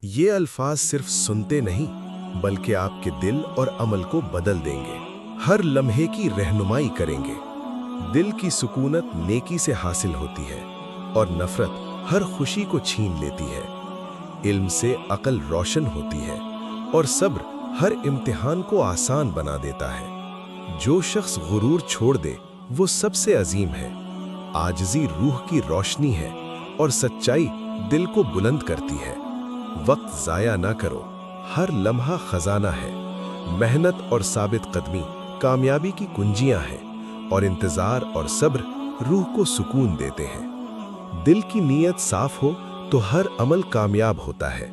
یہ الفاظ صرف سنتے نہیں بلکہ آپ کے دل اور عمل کو بدل دیں گے، ہر لمحے کی رہنمائی کریں گے۔ دل کی سکونت نیکی سے حاصل ہوتی ہے اور نفرت ہر خوشی کو چھین لیتی ہے۔ علم سے عقل روشن ہوتی ہے اور صبر ہر امتحان کو آسان بنا دیتا ہے۔ جو شخص غرور چھوڑ دے وہ سب سے عظیم ہے۔ عاجزی روح کی روشنی ہے اور سچائی دل کو بلند کرتی ہے۔ وقت ضائع نہ کرو، ہر لمحہ خزانہ ہے۔ محنت اور ثابت قدمی کامیابی کی کنجیاں ہیں اور انتظار اور صبر روح کو سکون دیتے ہیں۔ دل کی نیت صاف ہو تو ہر عمل کامیاب ہوتا ہے۔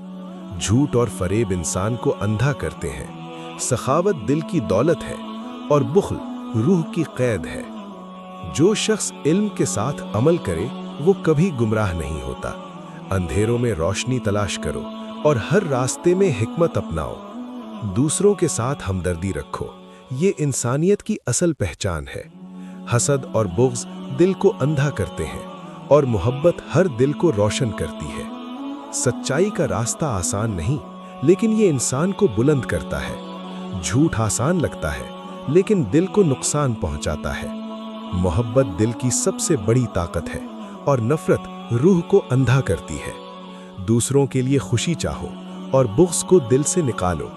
جھوٹ اور فریب انسان کو اندھا کرتے ہیں۔ سخاوت دل کی دولت ہے اور بخل روح کی قید ہے۔ جو شخص علم کے ساتھ عمل کرے وہ کبھی گمراہ نہیں ہوتا۔ اندھیروں میں روشنی تلاش کرو اور ہر راستے میں حکمت اپناؤ۔ دوسروں کے ساتھ ہمدردی رکھو، یہ انسانیت کی اصل پہچان ہے۔ حسد اور بغض دل کو اندھا کرتے ہیں اور محبت ہر دل کو روشن کرتی ہے۔ سچائی کا راستہ آسان نہیں، لیکن یہ انسان کو بلند کرتا ہے۔ جھوٹ آسان لگتا ہے لیکن دل کو نقصان پہنچاتا ہے۔ محبت دل کی سب سے بڑی طاقت ہے اور نفرت روح کو اندھا کرتی ہے۔ دوسروں کے لیے خوشی چاہو اور بغض کو دل سے نکالو۔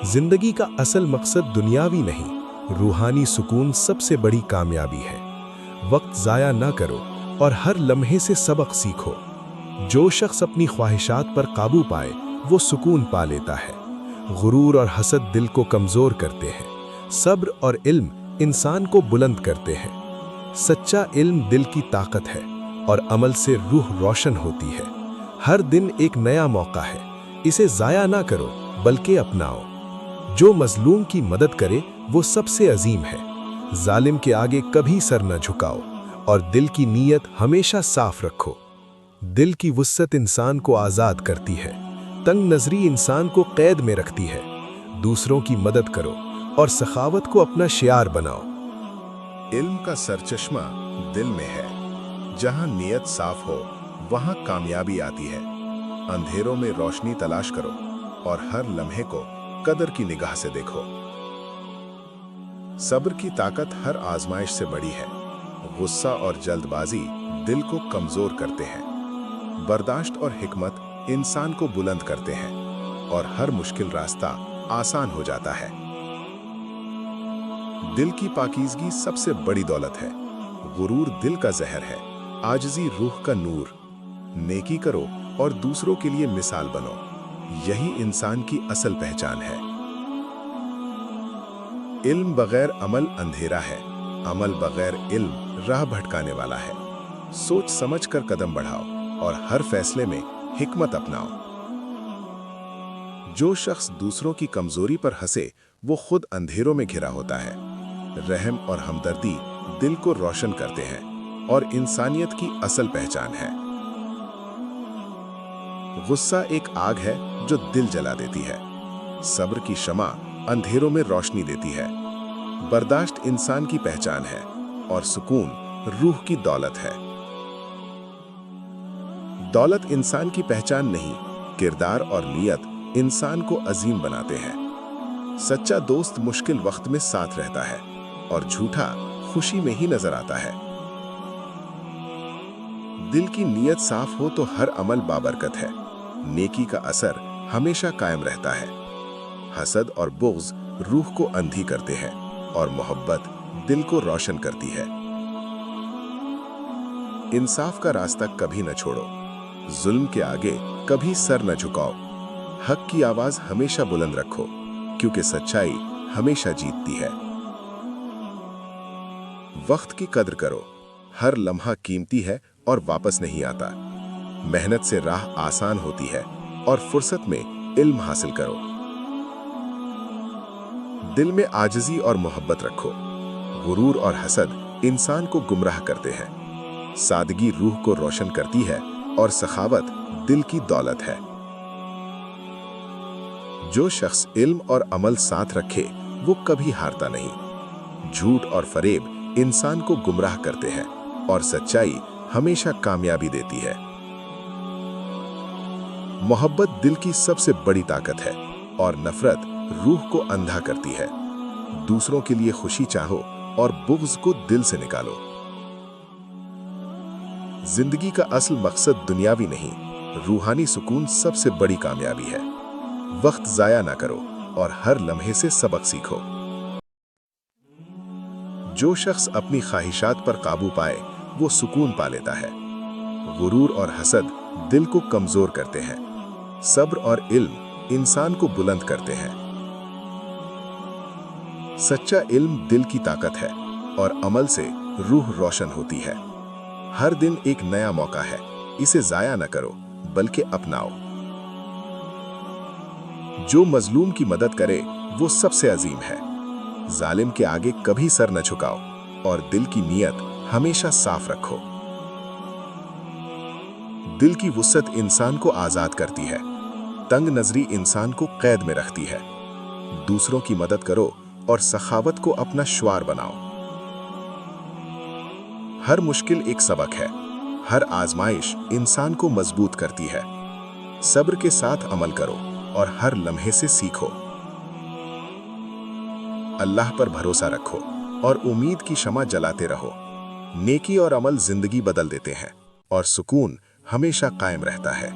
زندگی کا اصل مقصد دنیاوی نہیں، روحانی سکون سب سے بڑی کامیابی ہے۔ وقت ضائع نہ کرو اور ہر لمحے سے سبق سیکھو۔ جو شخص اپنی خواہشات پر قابو پائے وہ سکون پا لیتا ہے۔ غرور اور حسد دل کو کمزور کرتے ہیں۔ صبر اور علم انسان کو بلند کرتے ہیں۔ سچا علم دل کی طاقت ہے اور عمل سے روح روشن ہوتی ہے۔ ہر دن ایک نیا موقع ہے، اسے ضائع نہ کرو بلکہ اپناؤ۔ جو مظلوم کی مدد کرے وہ سب سے عظیم ہے۔ ظالم کے آگے کبھی سر نہ جھکاؤ اور دل کی نیت ہمیشہ صاف رکھو۔ دل کی وسعت انسان کو آزاد کرتی ہے، تنگ نظری انسان کو قید میں رکھتی ہے۔ دوسروں کی مدد کرو اور سخاوت کو اپنا شعار بناؤ۔ علم کا سرچشمہ دل میں ہے۔ جہاں نیت صاف ہو وہاں کامیابی آتی ہے۔ اندھیروں میں روشنی تلاش کرو اور ہر لمحے کو قدر کی نگاہ سے دیکھو۔ صبر کی طاقت ہر آزمائش سے بڑی ہے۔ غصہ اور جلد بازی دل کو کمزور کرتے ہیں۔ برداشت اور حکمت انسان کو بلند کرتے ہیں اور ہر مشکل راستہ آسان ہو جاتا ہے۔ دل کی پاکیزگی سب سے بڑی دولت ہے۔ غرور دل کا زہر ہے، عاجزی روح کا نور۔ نیکی کرو اور دوسروں کے لیے مثال بنو، یہی انسان کی اصل پہچان ہے۔ علم بغیر عمل اندھیرا ہے، عمل بغیر علم راہ بھٹکانے والا ہے۔ سوچ سمجھ کر قدم بڑھاؤ اور ہر فیصلے میں حکمت اپناؤ۔ جو شخص دوسروں کی کمزوری پر ہنسے وہ خود اندھیروں میں گھرا ہوتا ہے۔ رحم اور ہمدردی دل کو روشن کرتے ہیں اور انسانیت کی اصل پہچان ہے۔ غصہ ایک آگ ہے جو دل جلا دیتی ہے۔ صبر کی شمع اندھیروں میں روشنی دیتی ہے۔ برداشت انسان کی پہچان ہے اور سکون روح کی دولت ہے۔ دولت انسان کی پہچان نہیں، کردار اور نیت انسان کو عظیم بناتے ہیں۔ سچا دوست مشکل وقت میں ساتھ رہتا ہے اور جھوٹا خوشی میں ہی نظر آتا ہے۔ دل کی نیت صاف ہو تو ہر عمل بابرکت ہے۔ نیکی کا اثر ہمیشہ قائم رہتا ہے۔ حسد اور بغض روح کو اندھی کرتے ہیں اور محبت دل کو روشن کرتی ہے۔ انصاف کا راستہ کبھی نہ چھوڑو، ظلم کے آگے کبھی سر نہ جھکاؤ۔ حق کی آواز ہمیشہ بلند رکھو کیونکہ سچائی ہمیشہ جیتتی ہے۔ وقت کی قدر کرو، ہر لمحہ قیمتی ہے اور واپس نہیں آتا۔ محنت سے راہ آسان ہوتی ہے اور فرصت میں علم حاصل کرو۔ دل میں عاجزی اور محبت رکھو۔ غرور اور حسد انسان کو گمراہ کرتے ہیں۔ سادگی روح کو روشن کرتی ہے اور سخاوت دل کی دولت ہے۔ جو شخص علم اور عمل ساتھ رکھے وہ کبھی ہارتا نہیں۔ جھوٹ اور فریب انسان کو گمراہ کرتے ہیں اور سچائی ہمیشہ کامیابی دیتی ہے۔ मोहब्बत दिल की सबसे बड़ी ताकत है और नफरत रूह को अंधा करती है। दूसरों के लिए खुशी चाहो और बुग़्ज़ को दिल से निकालो। जिंदगी का असल मकसद दुनियावी नहीं, रूहानी सुकून सबसे बड़ी कामयाबी है। वक्त जाया ना करो और हर लम्हे से सबक सीखो। जो शख्स अपनी ख्वाहिशात पर काबू पाए वो सुकून पा लेता है। गुरूर और हसद दिल को कमजोर करते हैं। सब्र और इल्म इंसान को बुलंद करते हैं। सच्चा इल्म दिल की ताकत है और अमल से रूह रोशन होती है। हर दिन एक नया मौका है, इसे जाया न करो बल्कि अपनाओ। जो मजलूम की मदद करे वो सबसे अजीम है। जालिम के आगे कभी सर न झुकाओ और दिल की नीयत हमेशा साफ रखो। दिल की वुसअत इंसान को आजाद करती है, तंग नजरी इंसान को कैद में रखती है। दूसरों की मदद करो और सखावत को अपना शुआर बनाओ। हर मुश्किल एक सबक है, हर आजमाइश इंसान को मजबूत करती है। सब्र के साथ अमल करो और हर लम्हे से सीखो। अल्लाह पर भरोसा रखो और उम्मीद की शमा जलाते रहो। नेकी और अमल जिंदगी बदल देते हैं और सुकून हमेशा कायम रहता है।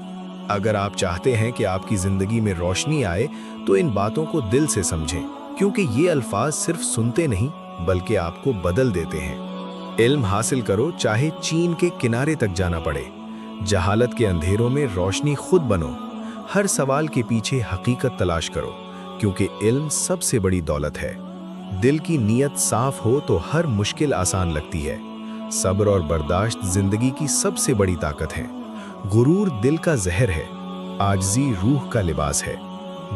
अगर आप चाहते हैं कि आपकी जिंदगी में रोशनी आए तो इन बातों को दिल से समझें, क्योंकि ये अल्फाज सिर्फ सुनते नहीं बल्कि आपको बदल देते हैं। इल्म हासिल करो चाहे चीन के किनारे तक जाना पड़े। जहालत के अंधेरों में रोशनी खुद बनो। हर सवाल के पीछे हकीकत तलाश करो, क्योंकि इल्म सबसे बड़ी दौलत है। दिल की नीयत साफ हो तो हर मुश्किल आसान लगती है। सब्र और बर्दाश्त जिंदगी की सबसे बड़ी ताकत है। गुरूर दिल का जहर है, आजिज़ी रूह का लिबास है।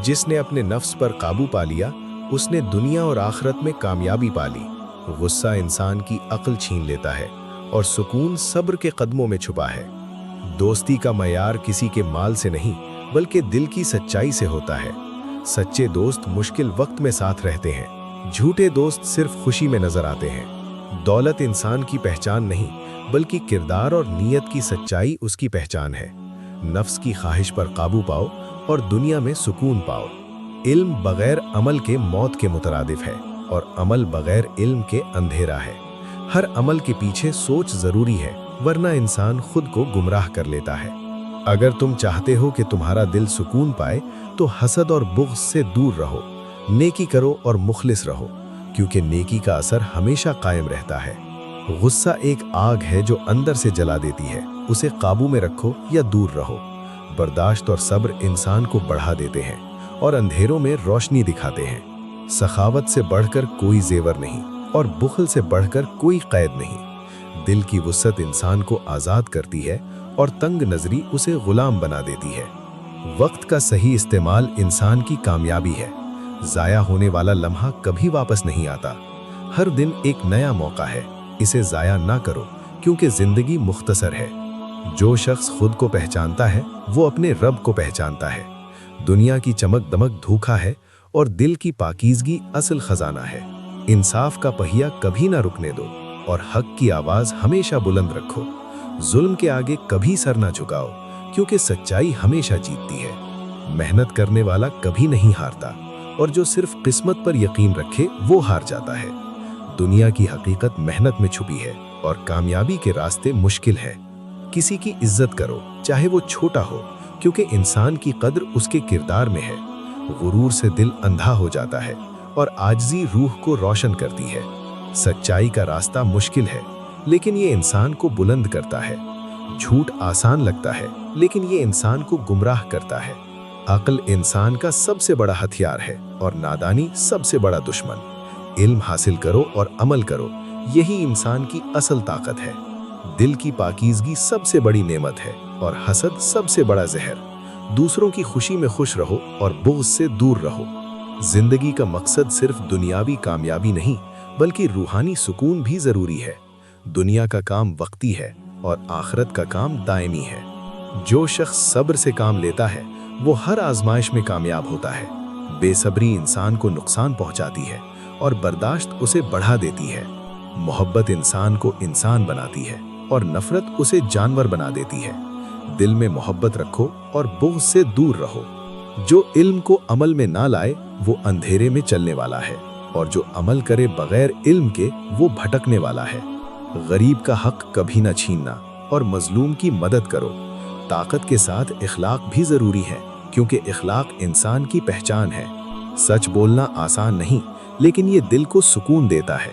जिसने अपने नफ्स पर काबू पा लिया उसने दुनिया और आखिरत में कामयाबी पा ली। गुस्सा इंसान की अक्ल छीन लेता है और सुकून सब्र के कदमों में छुपा है। दोस्ती का मयार किसी के माल से नहीं बल्कि दिल की सच्चाई से होता है। सच्चे दोस्त मुश्किल वक्त में साथ रहते हैं, झूठे दोस्त सिर्फ खुशी में नजर आते हैं। दौलत इंसान की पहचान नहीं बल्कि किरदार और नीयत की सच्चाई उसकी पहचान है। नफ्स की ख्वाहिश पर काबू पाओ और दुनिया में सुकून पाओ। इल्म बगैर अमल के मौत के मुतरादिफ है और अमल बगैर इल्म के अंधेरा है। हर अमल के पीछे सोच जरूरी है, वरना इंसान खुद को गुमराह कर लेता है। अगर तुम चाहते हो कि तुम्हारा दिल सुकून पाए तो हसद और बुग़्ज़ से दूर रहो। नेकी करो और मुखलिस रहो, क्योंकि नेकी का असर हमेशा कायम रहता है। गुस्सा एक आग है जो अंदर से जला देती है, उसे काबू में रखो या दूर रहो। बर्दाश्त और सब्र इंसान को बढ़ा देते हैं और अंधेरों में रोशनी दिखाते हैं। सखावत से बढ़कर कोई जेवर नहीं और बुखल से बढ़कर कोई कैद नहीं। दिल की वुसअत इंसान को आज़ाद करती है और तंग नजरी उसे गुलाम बना देती है। वक्त का सही इस्तेमाल इंसान की कामयाबी है। जाया होने वाला लम्हा कभी वापस नहीं आता। हर दिन एक नया मौका है, इसे जाया ना करो, क्योंकि जिंदगी मुख्तसर है। जो शख्स खुद को पहचानता है वो अपने रब को पहचानता है। दुनिया की चमक दमक धोखा है और दिल की पाकीज़गी असल खजाना है। इंसाफ का पहिया कभी ना रुकने दो और हक की आवाज़ हमेशा बुलंद रखो। जुल्म के आगे कभी सर ना झुकाओ, क्योंकि सच्चाई हमेशा जीतती है। मेहनत करने वाला कभी नहीं हारता और जो सिर्फ किस्मत पर यकीन रखे वो हार जाता है। दुनिया की हकीकत मेहनत में छुपी है और कामयाबी के रास्ते मुश्किल है। किसी की इज्जत करो चाहे वो छोटा हो, क्योंकि इंसान की कद्र उसके किरदार में है। गुरूर से दिल अंधा हो जाता है और आजिज़ी रूह को रोशन करती है। सच्चाई का रास्ता मुश्किल है, लेकिन ये इंसान को बुलंद करता है। झूठ आसान लगता है, लेकिन ये इंसान को गुमराह करता है। अक्ल इंसान का सबसे बड़ा हथियार है और नादानी सबसे बड़ा दुश्मन। इल्म हासिल करो और अमल करो, यही इंसान की असल ताकत है। दिल की पाकीज़गी सबसे बड़ी नेमत है और हसद सबसे बड़ा जहर। दूसरों की खुशी में खुश रहो और बुग़्ज़ से दूर रहो। जिंदगी का मकसद सिर्फ दुनियावी कामयाबी नहीं बल्कि रूहानी सुकून भी जरूरी है। दुनिया का काम वक्ती है और आखिरत का काम दायमी है। जो शख्स सब्र से काम लेता है वो हर आजमाइश में कामयाब होता है। बेसब्री इंसान को नुकसान पहुंचाती है और बर्दाश्त उसे बढ़ा देती है। मोहब्बत इंसान को इंसान बनाती है और नफरत उसे जानवर बना देती है। दिल में मोहब्बत रखो और बुग़्ज़ से दूर रहो। जो इल्म को अमल में ना लाए वो अंधेरे में चलने वाला है, और जो अमल करे बगैर इल्म के वो भटकने वाला है। गरीब का हक कभी ना छीनना और मजलूम की मदद करो। ताकत के साथ इखलाक भी ज़रूरी है, क्योंकि इखलाक इंसान की पहचान है। सच बोलना आसान नहीं, लेकिन ये दिल को सुकून देता है।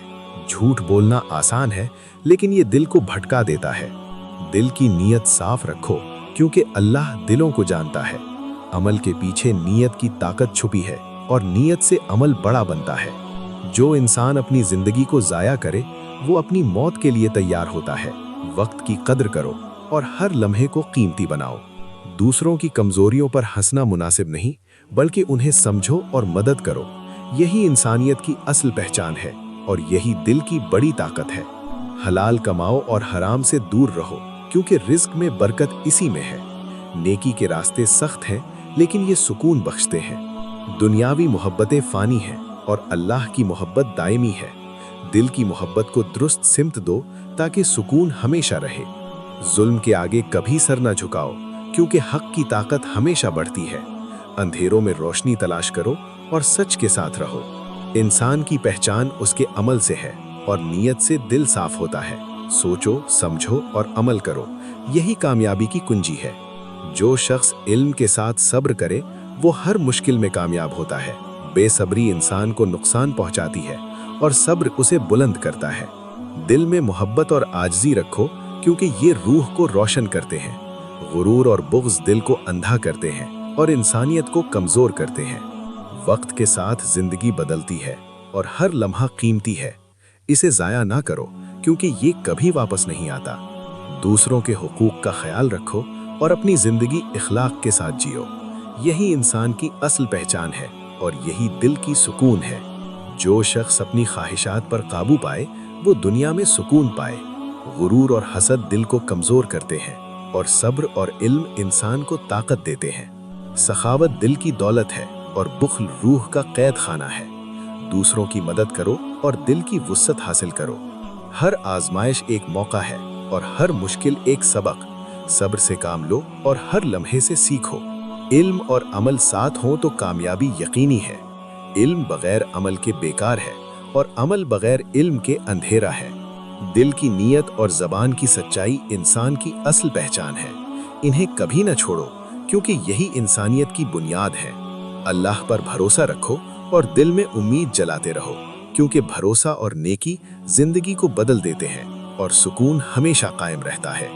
झूठ बोलना आसान है, लेकिन ये दिल को भटका देता है। दिल की नीयत साफ रखो, क्योंकि अल्लाह दिलों को जानता है। अमल के पीछे नीयत की ताकत छुपी है, और नीयत से अमल बड़ा बनता है। जो इंसान अपनी जिंदगी को ज़ाया करे वो अपनी मौत के लिए तैयार होता है। वक्त की कद्र करो और हर लम्हे को कीमती बनाओ। दूसरों की कमजोरियों पर हंसना मुनासिब नहीं, बल्कि उन्हें समझो और मदद करो। यही इंसानियत की असल पहचान है, और यही दिल की बड़ी ताकत है। हलाल कमाओ और हराम से दूर रहो, क्योंकि रिज्क में बरकत इसी में है। नेकी के रास्ते सख्त हैं, लेकिन ये सुकून बख्शते हैं। दुनियावी मोहब्बतें फ़ानी हैं, और अल्लाह की मोहब्बत दायमी है। दिल की मोहब्बत को दुरुस्त सिमत दो, ताकि सुकून हमेशा रहे। जुल्म के आगे कभी सर न झुकाओ, क्योंकि हक की ताकत हमेशा बढ़ती है। अंधेरों में रोशनी तलाश करो और सच के साथ रहो। इंसान की पहचान उसके अमल से है, और नीयत से दिल साफ होता है। सोचो, समझो और अमल करो, यही कामयाबी की कुंजी है। जो शख्स इल्म के साथ सब्र करे वो हर मुश्किल में कामयाब होता है। बेसब्री इंसान को नुकसान पहुंचाती है, और सब्र उसे बुलंद करता है। दिल में मोहब्बत और आजिज़ी रखो, क्योंकि ये रूह को रोशन करते हैं। गुरूर और बुग़्ज़ दिल को अंधा करते हैं और इंसानियत को कमज़ोर करते हैं। वक्त के साथ ज़िंदगी बदलती है, और हर लम्हा कीमती है। इसे ज़ाया ना करो, क्योंकि ये कभी वापस नहीं आता। दूसरों के हुकूक का ख्याल रखो और अपनी ज़िंदगी इखलाक के साथ जियो। यही इंसान की असल पहचान है, और यही दिल की सुकून है। जो शख्स अपनी ख्वाहिशात पर काबू पाए वो दुनिया में सुकून पाए। गुरूर और हसद दिल को कमज़ोर करते हैं, और सब्र और इल्म इंसान को ताकत देते हैं। सखावत दिल की दौलत है, और बुख्ल रूह का कैद खाना है। दूसरों की मदद करो और दिल की वुस्सत हासिल करो। हर आजमाइश एक मौका है, और हर मुश्किल एक सबक। सब्र से काम लो और हर लम्हे से सीखो। इल्म और अमल साथ हों तो कामयाबी यकीनी है। इल्म बगैर अमल के बेकार है, और अमल बगैर इल्म के अंधेरा है। दिल की नीयत और ज़बान की सच्चाई इंसान की असल पहचान है। इन्हें कभी न छोड़ो, क्योंकि यही इंसानियत की बुनियाद है। अल्लाह पर भरोसा रखो और दिल में उम्मीद जलाते रहो, क्योंकि भरोसा और नेकी जिंदगी को बदल देते हैं, और सुकून हमेशा कायम रहता है।